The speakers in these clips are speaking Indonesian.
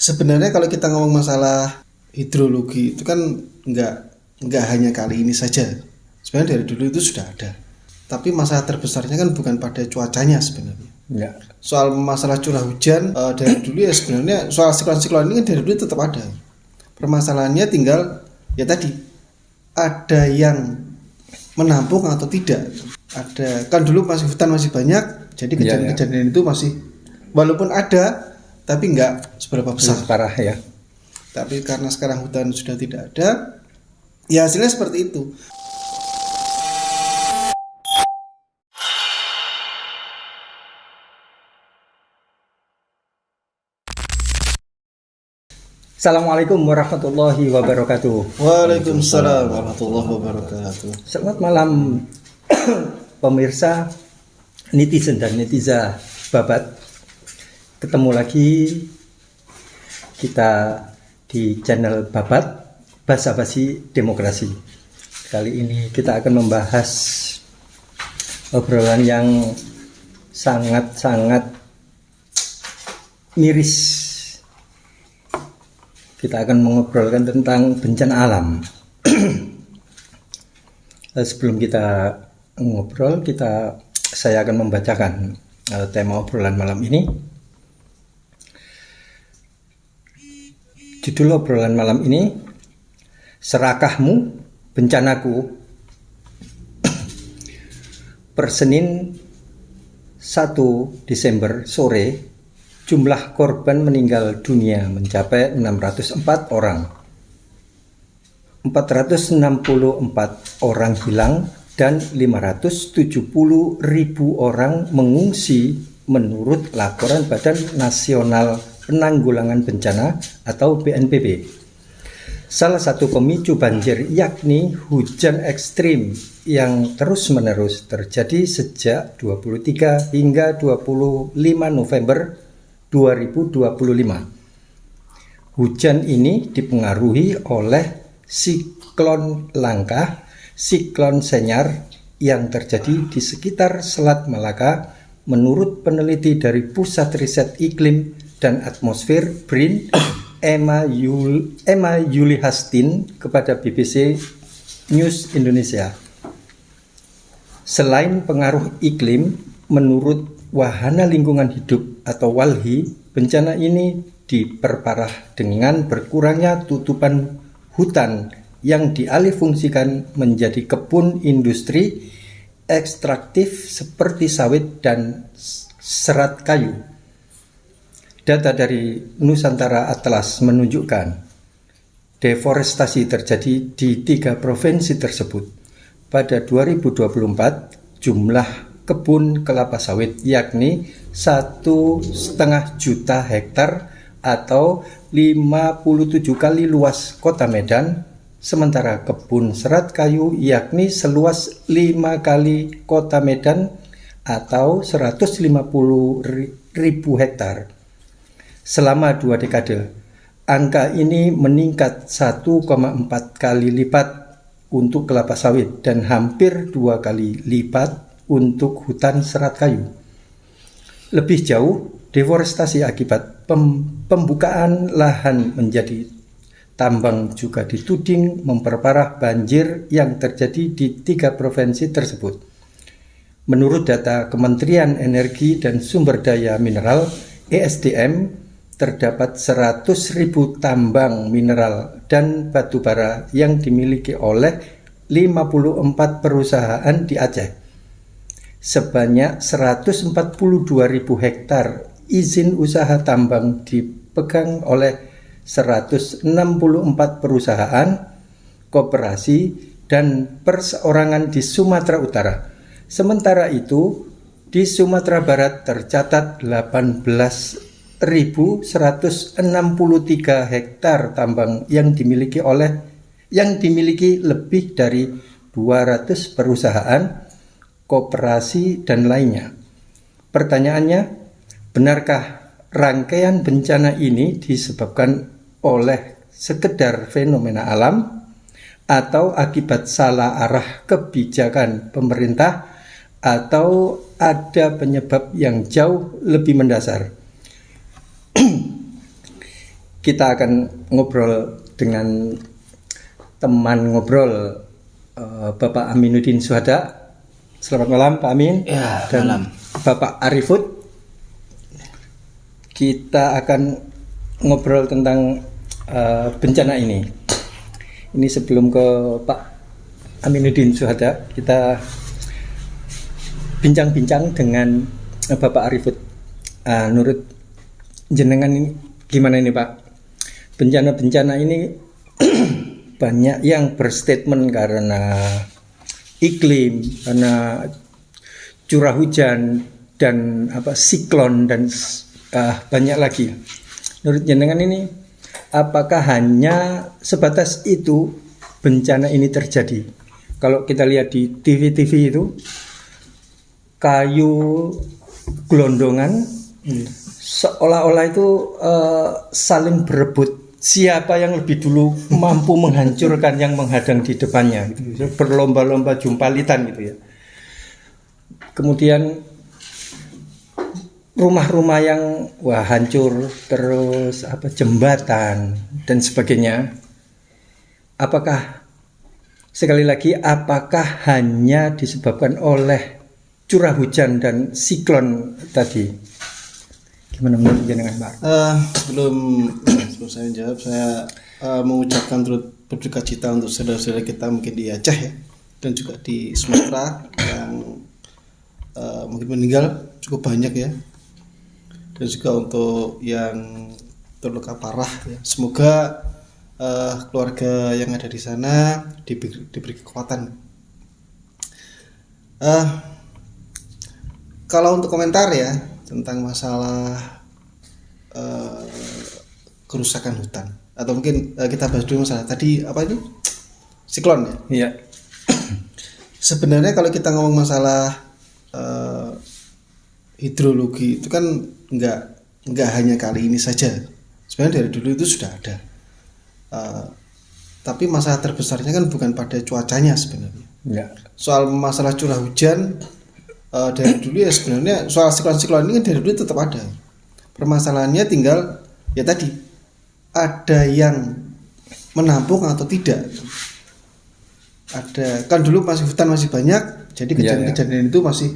Sebenarnya kalau kita ngomong masalah hidrologi itu kan nggak hanya kali ini saja. Sebenarnya dari dulu itu sudah ada. Tapi masalah terbesarnya kan bukan pada cuacanya sebenarnya. Ya. Soal masalah curah hujan dari dulu ya sebenarnya soal siklon-siklon ini kan dari dulu tetap ada. Permasalahannya tinggal ya tadi ada yang menampung atau tidak. Ada kan dulu masih hutan masih banyak, jadi kejadian-kejadian itu masih walaupun ada tapi nggak seberapa besar. Parah ya. Tapi karena sekarang hutan sudah tidak ada, ya hasilnya seperti itu. Assalamualaikum warahmatullahi wabarakatuh. Waalaikumsalam warahmatullahi wabarakatuh. Selamat malam pemirsa, netizen dan netiza Babat. Ketemu lagi kita di channel Babat Basa-basi Demokrasi. Kali ini kita akan membahas obrolan yang sangat-sangat miris. Kita akan mengobrolkan tentang bencana alam. Sebelum kita ngobrol, saya akan membacakan tema obrolan malam ini. Judul obrolan malam ini, Serakahmu, Bencanaku. Per Senin 1 Desember sore, jumlah korban meninggal dunia mencapai 604 orang. 464 orang hilang dan 570.000 orang mengungsi menurut laporan Badan Nasional Penanggulangan Bencana atau BNPB. Salah satu pemicu banjir yakni hujan ekstrim yang terus-menerus terjadi sejak 23 hingga 25 November 2025. Hujan ini dipengaruhi oleh siklon Langkah, siklon Senyar yang terjadi di sekitar Selat Malaka menurut peneliti dari Pusat Riset Iklim dan Atmosfer BRIN Emma Yulihastin kepada BBC News Indonesia. Selain pengaruh iklim, menurut Wahana Lingkungan Hidup atau WALHI, bencana ini diperparah dengan berkurangnya tutupan hutan yang dialihfungsikan menjadi kebun industri ekstraktif seperti sawit dan serat kayu. Data dari Nusantara Atlas menunjukkan deforestasi terjadi di 3 provinsi tersebut. Pada 2024, jumlah kebun kelapa sawit yakni 1,5 juta hektar atau 57 kali luas kota Medan, sementara kebun serat kayu yakni seluas 5 kali kota Medan atau 150.000 hektar. Selama 2 dekade, angka ini meningkat 1,4 kali lipat untuk kelapa sawit dan hampir 2 kali lipat untuk hutan serat kayu. Lebih jauh, deforestasi akibat pembukaan lahan menjadi tambang juga dituding memperparah banjir yang terjadi di 3 provinsi tersebut. Menurut data Kementerian Energi dan Sumber Daya Mineral (ESDM), terdapat 100.000 tambang mineral dan batu bara yang dimiliki oleh 54 perusahaan di Aceh. Sebanyak 142.000 hektar izin usaha tambang dipegang oleh 164 perusahaan, koperasi, dan perseorangan di Sumatera Utara. Sementara itu, di Sumatera Barat tercatat 18.163 hektar tambang yang dimiliki lebih dari 200 perusahaan, koperasi, dan lainnya. Pertanyaannya, benarkah rangkaian bencana ini disebabkan oleh sekedar fenomena alam atau akibat salah arah kebijakan pemerintah atau ada penyebab yang jauh lebih mendasar? kita akan ngobrol dengan teman ngobrol Bapak Aminuddin Syuhada. Selamat malam Pak Amin. Ya, dan malam. Bapak Arifud. Kita akan ngobrol tentang bencana ini. Ini sebelum ke Pak Aminuddin Syuhada, kita bincang-bincang dengan Bapak Arifud. Menurut jenengan ini gimana ini Pak? Bencana-bencana ini banyak yang berstatement karena iklim, karena curah hujan dan siklon dan banyak lagi. Menurut jenengan ini apakah hanya sebatas itu bencana ini terjadi? Kalau kita lihat di TV-TV itu kayu gelondongan seolah-olah itu saling berebut siapa yang lebih dulu mampu menghancurkan yang menghadang di depannya gitu. Berlomba-lomba jumpalitan gitu ya. Kemudian rumah-rumah yang hancur, terus jembatan dan sebagainya. Apakah sekali lagi apakah hanya disebabkan oleh curah hujan dan siklon tadi? Gimana menurut jenengan Pak? Sebelum saya menjawab, saya mengucapkan turut berduka cita untuk saudara-saudara kita mungkin di Aceh ya, dan juga di Sumatera yang mungkin meninggal cukup banyak ya, dan juga untuk yang terluka parah ya. Semoga keluarga yang ada di sana diberi kekuatan. Kalau untuk komentar ya tentang masalah kerusakan hutan, atau mungkin kita bahas dulu masalah tadi siklon ya. Iya. Sebenarnya kalau kita ngomong masalah hidrologi itu kan nggak hanya kali ini saja. Sebenarnya dari dulu itu sudah ada. Tapi masalah terbesarnya kan bukan pada cuacanya sebenarnya. Ya. Soal masalah curah hujan dari dulu ya sebenarnya soal siklon-siklon ini kan dari dulu tetap ada. Permasalahannya tinggal ya tadi ada yang menampung atau tidak. Ada kan dulu hutan masih banyak, jadi kejadian-kejadian itu masih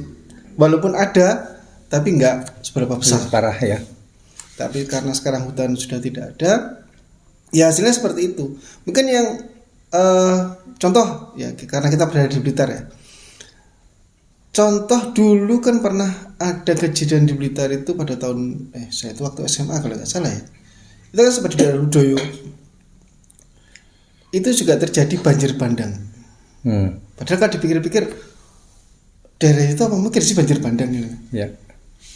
walaupun ada tapi nggak seberapa besar. Parah ya. Tapi karena sekarang hutan sudah tidak ada, ya hasilnya seperti itu. Mungkin yang contoh ya karena kita berada di Blitar ya. Contoh dulu kan pernah ada kejadian di Blitar itu pada tahun saya itu waktu SMA kalau nggak salah ya. Itu kan seperti di daerah Ludoyo. Itu juga terjadi banjir bandang. Padahal kalau dipikir-pikir daerah itu apa mungkin sih banjir bandang ini. Ya.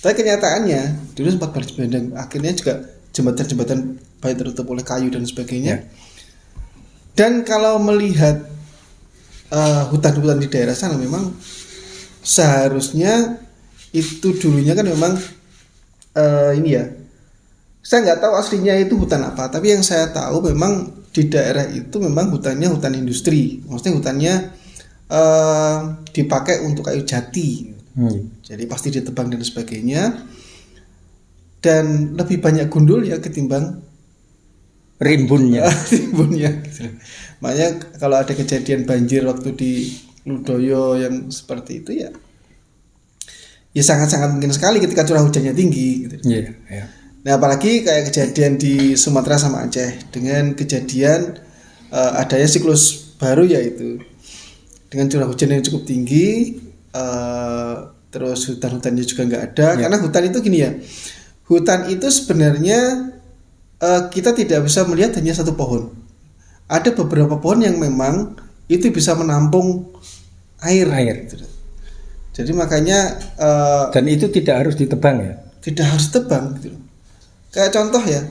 Tapi kenyataannya dulu sempat banjir bandang, akhirnya juga jembatan-jembatan baik tertutup oleh kayu dan sebagainya. Dan kalau melihat hutan-hutan di daerah sana memang seharusnya itu dulunya kan memang ini ya, saya nggak tahu aslinya itu hutan apa, tapi yang saya tahu memang di daerah itu memang hutannya hutan industri, maksudnya hutannya dipakai untuk kayu jati, jadi pasti ditebang dan sebagainya, dan lebih banyak gundul ya ketimbang rimbunnya. Makanya kalau ada kejadian banjir waktu di Ludoyo yang seperti itu ya sangat-sangat mungkin sekali ketika curah hujannya tinggi gitu. Yeah. Nah apalagi kayak kejadian di Sumatera sama Aceh dengan kejadian adanya siklus baru yaitu dengan curah hujan yang cukup tinggi, terus hutan-hutannya juga nggak ada. Karena hutan itu gini ya, hutan itu sebenarnya kita tidak bisa melihat hanya satu pohon. Ada beberapa pohon yang memang itu bisa menampung air. Jadi makanya dan itu tidak harus ditebang ya. Tidak harus tebang gitu. Kayak contoh ya,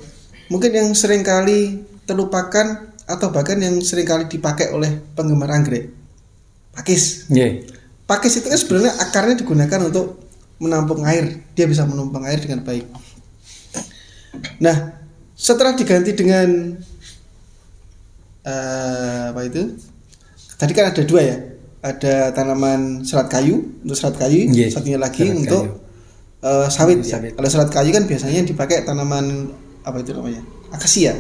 mungkin yang seringkali terlupakan atau bahkan yang seringkali dipakai oleh penggemar anggrek, pakis. Pakis itu kan sebenarnya akarnya digunakan untuk menampung air. Dia bisa menumpang air dengan baik. Nah, setelah diganti dengan tadi kan ada dua ya, ada tanaman serat kayu untuk serat kayu, satunya lagi untuk sawit. Kalau serat kayu kan biasanya dipakai tanaman apa itu namanya, akasia.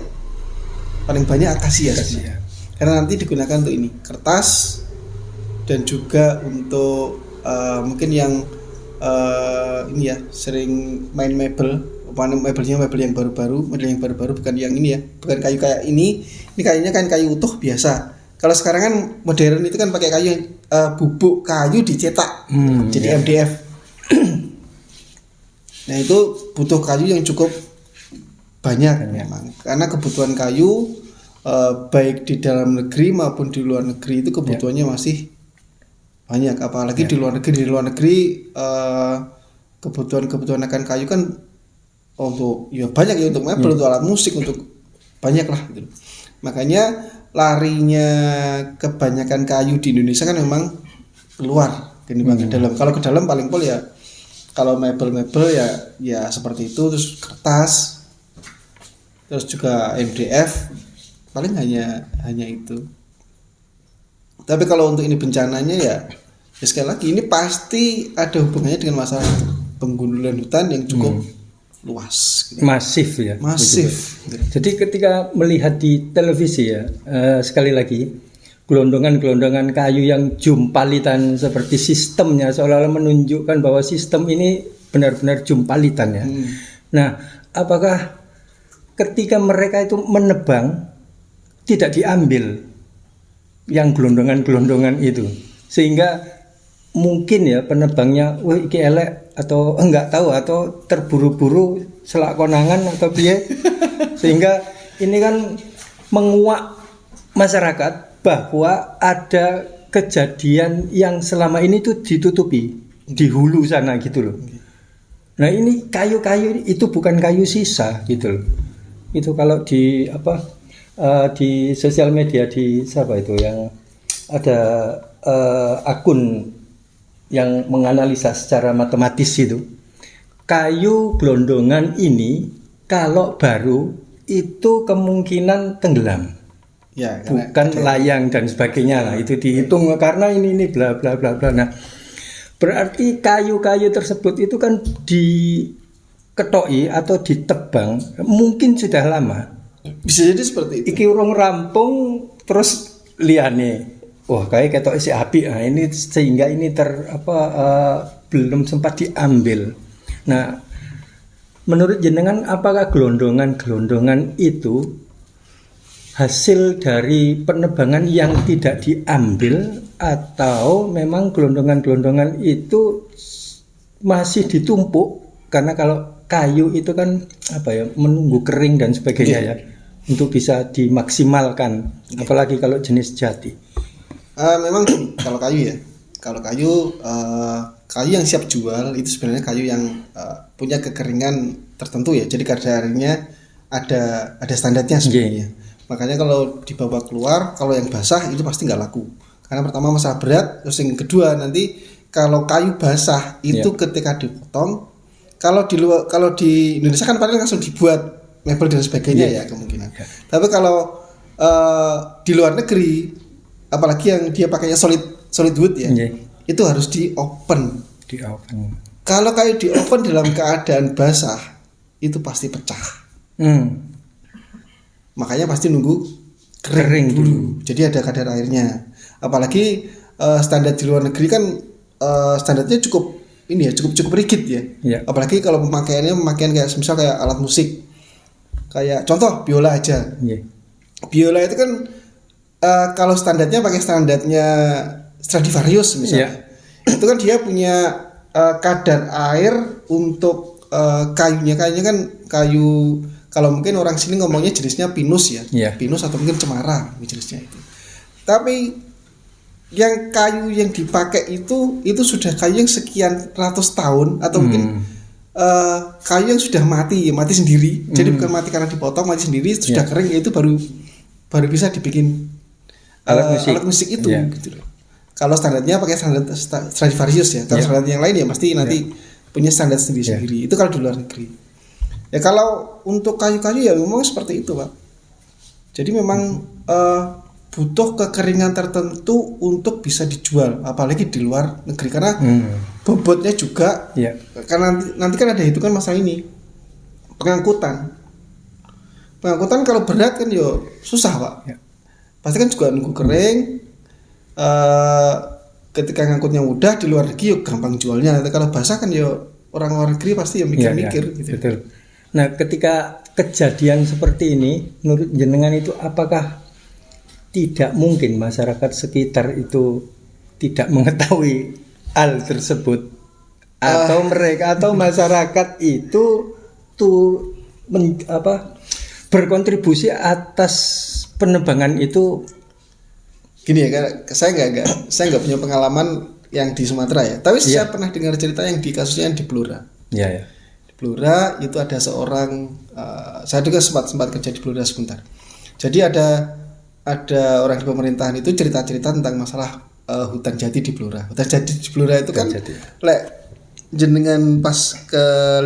Paling banyak akasia sebenarnya. Karena nanti digunakan untuk ini kertas dan juga untuk mungkin yang ini ya sering main mebelnya mebel yang baru-baru, model yang baru-baru, bukan yang ini ya, bukan kayu kayak ini kayunya kan kayu utuh biasa. Kalau sekarang kan modern itu kan pakai kayu yang bubuk kayu dicetak jadi MDF. Nah itu butuh kayu yang cukup banyak memang, karena kebutuhan kayu baik di dalam negeri maupun di luar negeri itu kebutuhannya masih banyak, apalagi di luar negeri kebutuhan akan kayu kan untuk ya banyak ya, untuk mebel, untuk alat musik, untuk banyak lah gitu. Makanya larinya kebanyakan kayu di Indonesia kan memang keluar ketimbang ke dalam. Kalau ke dalam paling pol ya kalau mebel ya seperti itu, terus kertas, terus juga MDF, paling hanya itu. Tapi kalau untuk ini bencananya ya sekali lagi ini pasti ada hubungannya dengan masalah penggundulan hutan yang cukup luas gitu. Masif ya. Masif. Jadi ketika melihat di televisi ya, sekali lagi gelondongan-gelondongan kayu yang jumpalitan seperti sistemnya seolah-olah menunjukkan bahwa sistem ini benar-benar jumpalitan ya. Nah, apakah ketika mereka itu menebang tidak diambil yang gelondongan-gelondongan itu, sehingga mungkin ya penebangnya iki elek atau enggak tahu atau terburu-buru selak konangan atau piye, sehingga ini kan menguak masyarakat bahwa ada kejadian yang selama ini tuh ditutupi di hulu sana gitu loh. Nah ini kayu-kayu itu bukan kayu sisa gitu loh. Itu kalau di di sosial media di siapa itu yang ada akun yang menganalisa secara matematis itu, kayu gelondongan ini kalau baru itu kemungkinan tenggelam. Ya, bukan layang dan sebagainya lah, itu dihitung karena ini bla bla bla bla. Nah, berarti kayu-kayu tersebut itu kan diketoki atau ditebang mungkin sudah lama. Bisa jadi seperti itu. Iki urung rampung terus liane. Wah, kayak ketok isi api. Nah, ini sehingga ini belum sempat diambil. Nah, menurut jenengan apakah gelondongan-gelondongan itu hasil dari penebangan yang tidak diambil atau memang gelondongan-gelondongan itu masih ditumpuk? Karena kalau kayu itu kan menunggu kering dan sebagainya ya untuk bisa dimaksimalkan, apalagi kalau jenis jati. Memang kalau kayu kayu yang siap jual itu sebenarnya kayu yang punya kekeringan tertentu ya, jadi kadarnya ada standarnya sebenarnya. Makanya kalau dibawa keluar, kalau yang basah itu pasti nggak laku. Karena pertama masalah berat, terus yang kedua nanti kalau kayu basah itu ketika dipotong, kalau di Indonesia kan paling langsung dibuat mebel dan sebagainya ya kemungkinan. Tapi kalau di luar negeri, apalagi yang dia pakainya solid wood ya, itu harus di oven. Kalau kayu di oven dalam keadaan basah, itu pasti pecah. Makanya pasti nunggu kering dulu. Jadi ada kadar airnya. Apalagi standar di luar negeri kan standarnya cukup rigid ya. Apalagi kalau pemakaian kayak misal kayak alat musik. Kayak contoh biola aja. Biola itu kan kalau standarnya pakai standarnya Stradivarius misalnya. Itu kan dia punya kadar air untuk kayunya kan kayu. Kalau mungkin orang sini ngomongnya jenisnya pinus ya, pinus atau mungkin cemara jenisnya itu. Tapi yang kayu yang dipakai itu sudah kayu yang sekian ratus tahun atau mungkin kayu yang sudah mati sendiri. Jadi bukan mati karena dipotong, mati sendiri, sudah kering, itu baru bisa dibikin alat musik itu. Gitu loh. Kalau standarnya pakai standar Stradivarius ya, kalau standar yang lain ya pasti nanti punya standar sendiri-sendiri. Itu kalau di luar negeri. Ya kalau untuk kayu-kayu ya memang seperti itu Pak. Jadi memang butuh kekeringan tertentu untuk bisa dijual, apalagi di luar negeri karena bobotnya juga. Karena nanti kan ada hitungan masalah ini pengangkutan Pengangkutan kalau berat kan yo susah Pak. Ya. Pasti kan juga nunggu kering. Ketika ngangkutnya mudah di luar negeri yo gampang jualnya. Tapi kalau basah kan yo orang luar negeri pasti ya mikir-mikir gitu. Betul. Nah, ketika kejadian seperti ini, menurut jenengan itu apakah tidak mungkin masyarakat sekitar itu tidak mengetahui hal tersebut, atau mereka atau masyarakat itu berkontribusi atas penebangan itu? Gini ya, saya nggak punya pengalaman yang di Sumatera ya. Tapi saya pernah dengar cerita yang di kasusnya yang di Blora. Iya ya. Blora itu ada seorang, saya juga sempat kerja di Blora sebentar. Jadi ada orang di pemerintahan itu cerita-cerita tentang masalah hutan jati di Blora. Hutan jati di Blora itu kan, lek jenengan pas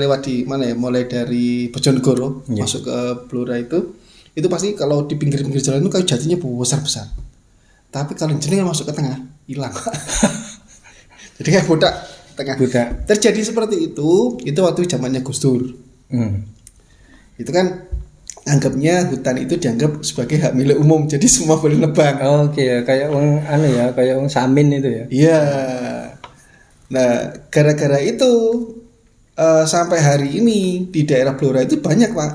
lewat di mana ya, mulai dari Bojonegoro masuk ke Blora itu pasti kalau di pinggir-pinggir jalan itu kayu jatinya besar-besar. Tapi kalau jenengan masuk ke tengah hilang. Jadi kayak bodak tengah. Terjadi seperti itu waktu zamannya Gus Dur. Itu kan anggapnya hutan itu dianggap sebagai hak milik umum, jadi semua boleh nebang. Oke, kayak kayak samin itu ya. Iya. Nah, gara-gara itu sampai hari ini di daerah Blora itu banyak Pak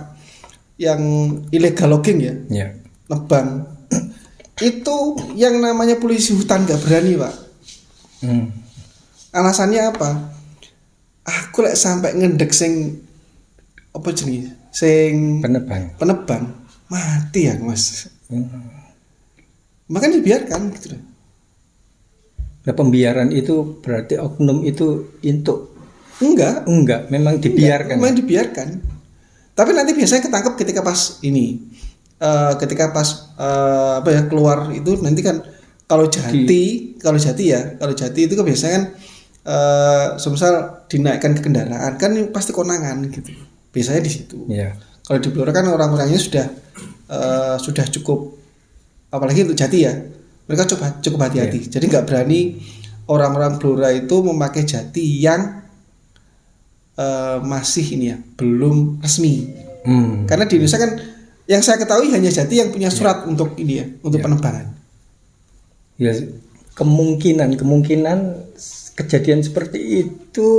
yang illegal logging ya. Iya. Nebang. Itu yang namanya polisi hutan gak berani Pak. Alasannya apa? Aku lek sampai ngendek sing apa jenis? Sing penebang mati ya Mas. Makanya dibiarkan gitu. Nah, pembiaran itu berarti oknum itu untuk enggak, memang dibiarkan. Memang dibiarkan. Tapi nanti biasanya ketangkep ketika pas ini. Ketika pas keluar itu nanti kan kalau jati itu kan biasanya kan semisal dinaikkan ke kendaraan kan pasti konangan gitu. Biasanya di situ. Yeah. Kalau di Blora kan orang-orangnya sudah cukup, apalagi untuk jati ya. Mereka cukup hati-hati. Jadi nggak berani orang-orang Blora itu memakai jati yang masih ini ya, belum resmi. Karena di Indonesia kan yang saya ketahui hanya jati yang punya surat untuk ini ya, untuk penebangan. Ya, kemungkinan kejadian seperti itu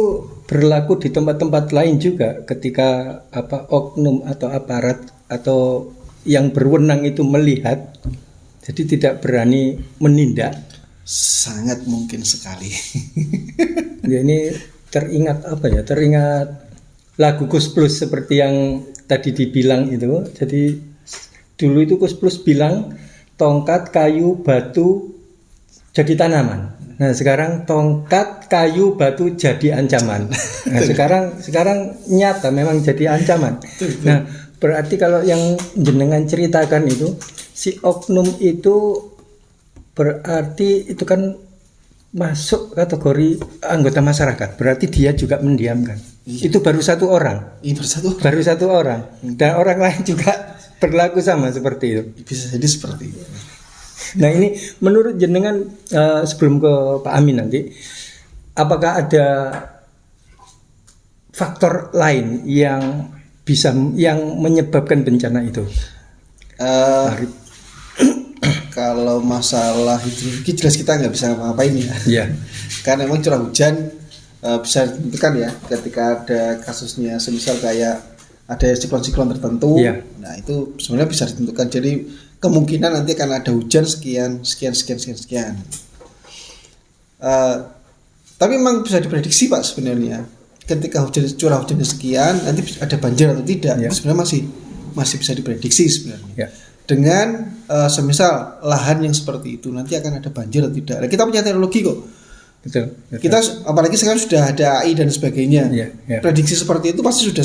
berlaku di tempat-tempat lain juga ketika oknum atau aparat atau yang berwenang itu melihat, jadi tidak berani menindak. Sangat mungkin sekali. Ya, ini teringat lagu Kus Plus seperti yang tadi dibilang itu. Jadi dulu itu Kus Plus bilang tongkat, kayu, batu jadi tanaman. Nah, sekarang tongkat, kayu, batu jadi ancaman. Nah, sekarang nyata memang jadi ancaman. Nah, berarti kalau yang jenengan ceritakan itu si oknum itu berarti itu kan masuk kategori anggota masyarakat. Berarti dia juga mendiamkan. Iya. Itu baru satu orang. Baru satu orang. Dan orang lain juga berlaku sama seperti itu. Bisa jadi seperti itu. Nah, ini menurut jenengan sebelum ke Pak Amin nanti, apakah ada faktor lain yang menyebabkan bencana itu? Kalau masalah hidrologi jelas kita nggak bisa ngapain ya. Yeah. Karena memang curah hujan bisa ditentukan ya ketika ada kasusnya semisal kayak ada siklon-siklon tertentu. Yeah. Nah, itu sebenarnya bisa ditentukan. Jadi kemungkinan nanti akan ada hujan sekian. Tapi memang bisa diprediksi Pak sebenarnya. Ketika curah hujannya sekian, nanti ada banjir atau tidak, itu sebenarnya masih bisa diprediksi sebenarnya. Yeah. Dengan semisal lahan yang seperti itu nanti akan ada banjir atau tidak. Nah, kita punya teknologi kok. Betul. Kita apalagi sekarang sudah ada AI dan sebagainya. Prediksi seperti itu pasti sudah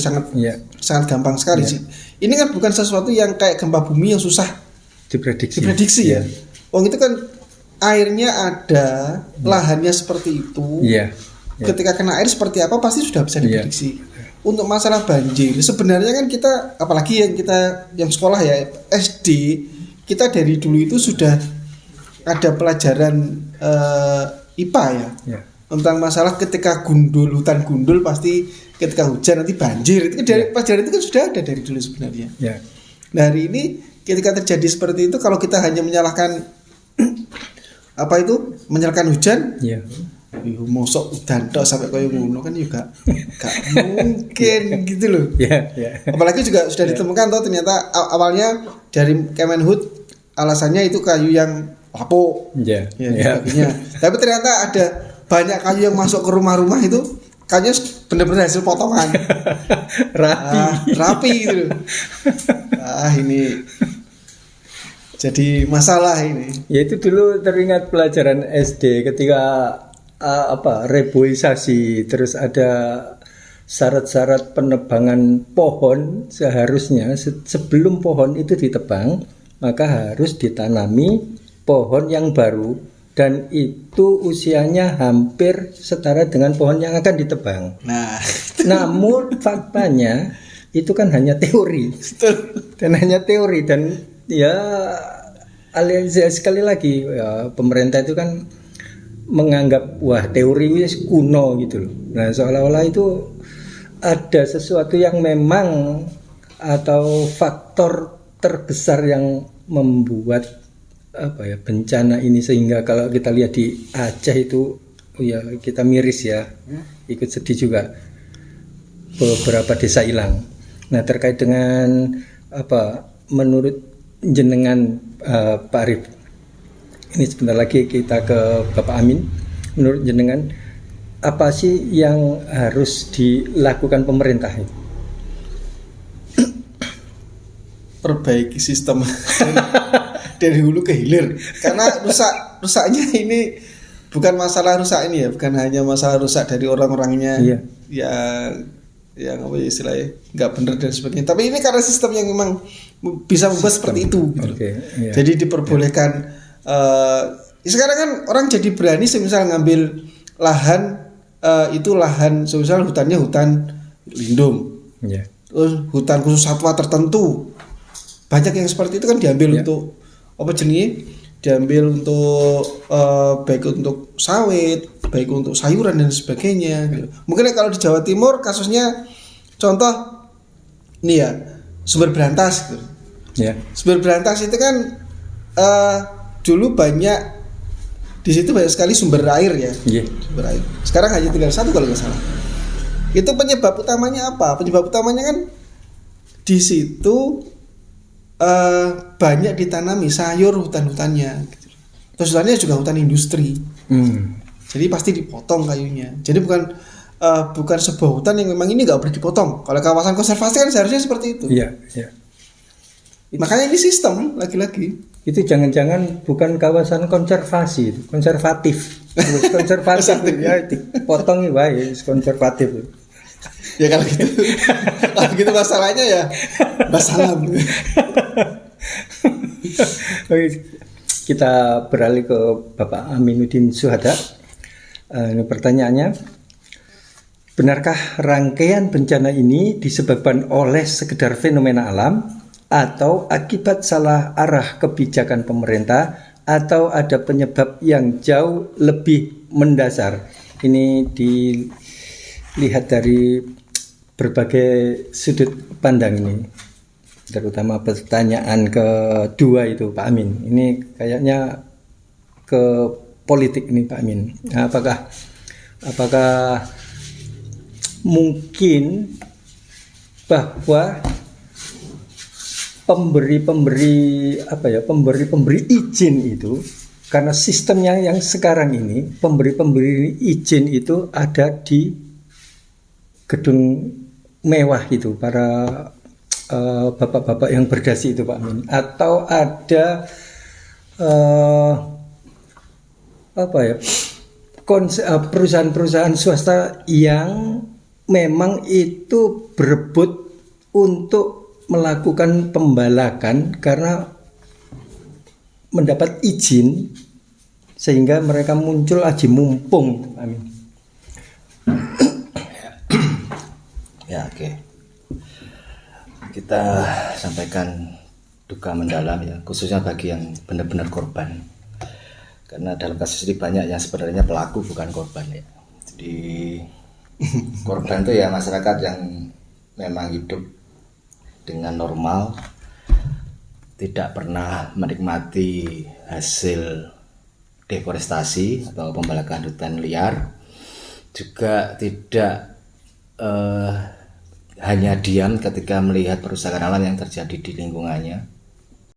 sangat gampang sekali sih. Ini kan bukan sesuatu yang kayak gempa bumi yang susah diprediksi ya. Itu kan airnya ada, lahannya seperti itu. Ketika kena air seperti apa pasti sudah bisa diprediksi. Untuk masalah banjir sebenarnya kan kita, apalagi yang sekolah ya SD, kita dari dulu itu sudah ada pelajaran IPA ya. Tentang masalah ketika hutan gundul pasti ketika hujan nanti banjir. Itu dari pelajaran itu kan sudah ada dari dulu sebenarnya. Nah hari ini ketika terjadi seperti itu, kalau kita hanya menyalahkan menyalahkan hujan, Iya. mosok udan tok sampai koyo ngono kan juga gak mungkin gitu loh. Ya, ya. Apalagi juga sudah ditemukan toh ternyata awalnya dari Kemenhub alasannya itu kayu yang lapuk Ya, ya, dan ya. sebagainya. Tapi ternyata ada banyak kayu yang masuk ke rumah-rumah itu kayaknya benar-benar hasil potongan. Rapi gitu loh. Ini jadi masalah ini. Ya itu dulu teringat pelajaran SD ketika reboisasi, terus ada syarat-syarat penebangan pohon. Seharusnya sebelum pohon itu ditebang, maka harus ditanami pohon yang baru, dan itu usianya hampir setara dengan pohon yang akan ditebang. Nah, namun faktanya itu kan hanya teori. Dan hanya teori, dan ya sekali lagi ya, pemerintah itu kan menganggap wah teori wis kuno gitu loh. Nah, seolah-olah itu ada sesuatu yang memang atau faktor terbesar yang membuat bencana ini, sehingga kalau kita lihat di Aceh itu ya kita miris ya, ikut sedih juga, beberapa desa hilang. Nah, terkait dengan menurut jenengan Pak Arif, ini sebentar lagi kita ke Bapak Amin. Menurut jenengan apa sih yang harus dilakukan pemerintah? Perbaiki sistem dari hulu ke hilir, karena rusaknya ini bukan masalah rusak ini ya, bukan hanya masalah rusak dari orang-orangnya. Iya. yang istilahnya nggak benar dan sebagainya, tapi ini karena sistem yang memang bisa membuat seperti itu gitu. Iya. Jadi diperbolehkan sekarang kan orang jadi berani semisal ngambil lahan, itu lahan semisal hutannya hutan lindung, Iya. terus hutan khusus satwa tertentu, banyak yang seperti itu kan diambil untuk diambil untuk baik untuk sawit, baik untuk sayuran dan sebagainya gitu. Mungkin kalau di Jawa Timur kasusnya contoh nih ya, sumber berantas gitu. Ya. Sumber berantas itu kan dulu banyak, di situ banyak sekali sumber air ya. Iya. Sumber air. Sekarang hanya tinggal satu kalau nggak salah. Itu penyebab utamanya apa? Penyebab utamanya kan di situ banyak ditanami sayur hutan-hutannya gitu. Terus hutannya juga hutan industri. Jadi pasti dipotong kayunya. Jadi bukan sebuah hutan yang memang ini nggak boleh dipotong. Kalau kawasan konservasi kan seharusnya seperti itu. Iya, iya. Makanya ini sistem lagi-lagi. Itu jangan-jangan bukan kawasan konservasi, itu konservatif. Konservatif ya, dipotong wae konservatif. Ya kalau gitu masalahnya ya masalah. Kita beralih ke Bapak Aminuddin Syuhada. Ini pertanyaannya, benarkah rangkaian bencana ini disebabkan oleh sekedar fenomena alam atau akibat salah arah kebijakan pemerintah, atau ada penyebab yang jauh lebih mendasar? Ini dilihat dari berbagai sudut pandang ini, terutama pertanyaan kedua itu Pak Amin. Ini kayaknya ke politik ini Pak Amin. Nah, apakah mungkin bahwa pemberi izin itu, karena sistemnya yang sekarang ini pemberi izin itu ada di gedung mewah itu, para bapak-bapak yang berdasi itu Pak Amin, atau ada perusahaan-perusahaan swasta yang memang itu berebut untuk melakukan pembalakan karena mendapat izin, sehingga mereka muncul aji mumpung. Amin. Ya, oke. Kita sampaikan duka mendalam ya, khususnya bagi yang benar-benar korban. Karena dalam kasus ini banyak yang sebenarnya pelaku bukan korban ya. Jadi korban itu ya masyarakat yang memang hidup dengan normal, tidak pernah menikmati hasil deforestasi atau pembalakan hutan liar, juga tidak hanya diam ketika melihat perusakan alam yang terjadi di lingkungannya,